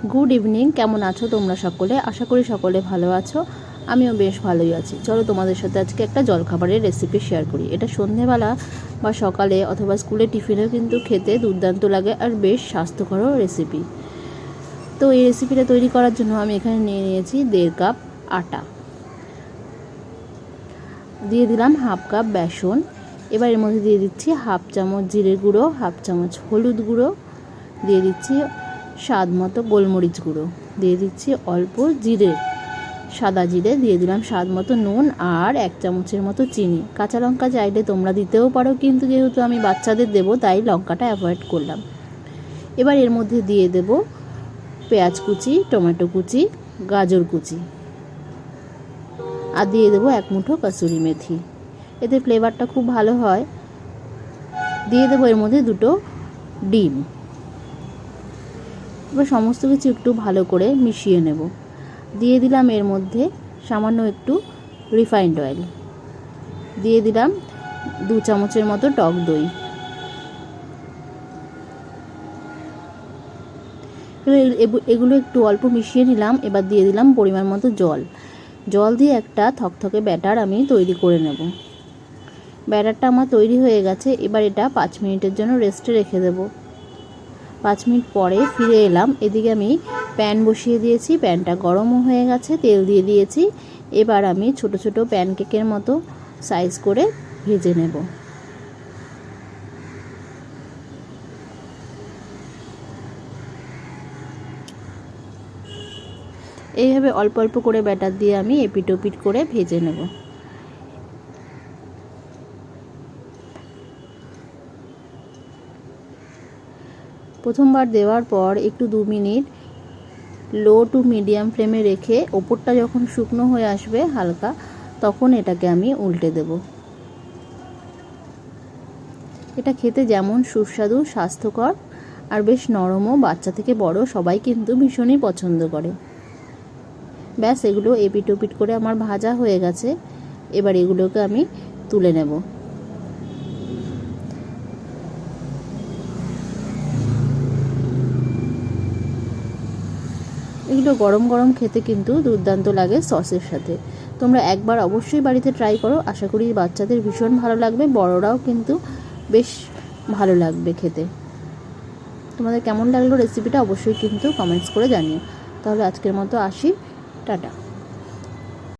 Good evening, কেমন আছো তোমরা সকলে? আশা করি সকলে ভালো আছো। আমিও বেশ ভালোই আছি। চলো তোমাদের সাথে আজকে একটা জলখাবারের রেসিপি শেয়ার করি। এটা সন্ধেবেলা বা সকালে অথবা স্কুলে টিফিনেও কিন্তু খেতে দুর্দান্ত লাগে আর বেশ স্বাস্থ্যকরও রেসিপি। তো এই রেসিপিটা তৈরি করার জন্য আমি এখানে নিয়ে নিয়েছি 1.5 কাপ আটা, দিয়ে দিলাম হাফ কাপ বেসন। এবার এর মধ্যে দিয়ে দিচ্ছি হাফ চামচ জিরে গুঁড়ো, হাফ চামচ হলুদ গুঁড়ো, দিয়ে দিচ্ছি স্বাদ মতো গোলমরিচ গুঁড়ো, দিয়ে দিচ্ছি অল্প জিরে, সাদা জিরে, দিয়ে দিলাম স্বাদ মতো নুন আর 1 চামচের মতো চিনি। কাঁচা লঙ্কা চাইলে তোমরা দিতেও পারো, কিন্তু যেহেতু আমি বাচ্চাদের দেবো তাই লঙ্কাটা অ্যাভয়েড করলাম। এবার এর মধ্যে দিয়ে দেব পেঁয়াজ কুচি, টমেটো কুচি, গাজর কুচি, আর দিয়ে দেবো 1 মুঠো কসুরি মেথি। এতে ফ্লেভারটা খুব ভালো হয়। দিয়ে দেবো এর মধ্যে 2টো ডিম। এবার সমস্ত কিছু একটু ভালো করে মিশিয়ে নেব। দিয়ে দিলাম এর মধ্যে সামান্য একটু রিফাইন্ড অয়েল, দিয়ে দিলাম 2 চামচের মতো টক দই। এগুলো একটু অল্প মিশিয়ে নিলাম। এবার দিয়ে দিলাম পরিমাণ মতো জল দিয়ে একটা থকথকে ব্যাটার আমি তৈরি করে নেব। ব্যাটারটা আমার তৈরি হয়ে গেছে। এবার এটা 5 মিনিটের জন্য রেস্টে রেখে দেব। 5 মিনিট পরে ফিরে এলাম। এদিকে আমি প্যান বসিয়ে দিয়েছি, প্যানটা গরমও হয়ে গেছে, তেল দিয়ে দিয়েছি। এবার আমি ছোট ছোট প্যানকেকের মতো সাইজ করে ভেজে নেব। এইভাবে অল্প অল্প করে ব্যাটার দিয়ে আমি এপিট ওপিট করে ভেজে নেব। প্রথমবার দেওয়ার পর একটু 2 মিনিট লো টু মিডিয়াম ফ্লেমে রেখে ওপরটা যখন শুকনো হয়ে আসবে হালকা, তখন এটাকে আমি উল্টে দেব। এটা খেতে যেমন সুস্বাদু, স্বাস্থ্যকর আর বেশ নরমও, বাচ্চা থেকে বড় সবাই কিন্তু ভীষণই পছন্দ করে। ব্যাস, এগুলো এপিট ওপিট করে আমার ভাজা হয়ে গেছে। এবার এগুলোকে আমি তুলে নেব। এগুলো গরম গরম খেতে কিন্তু দুর্দান্ত লাগে সসের সাথে। তোমরা একবার অবশ্যই বাড়িতে ট্রাই করো। আশা করি বাচ্চাদের ভীষণ ভালো লাগবে, বড়রাও কিন্তু বেশ ভালো লাগবে খেতে। তোমাদের কেমন লাগলো রেসিপিটা অবশ্যই কিন্তু কমেন্টস করে জানিও। তাহলে আজকের মতো আসি, টাটা।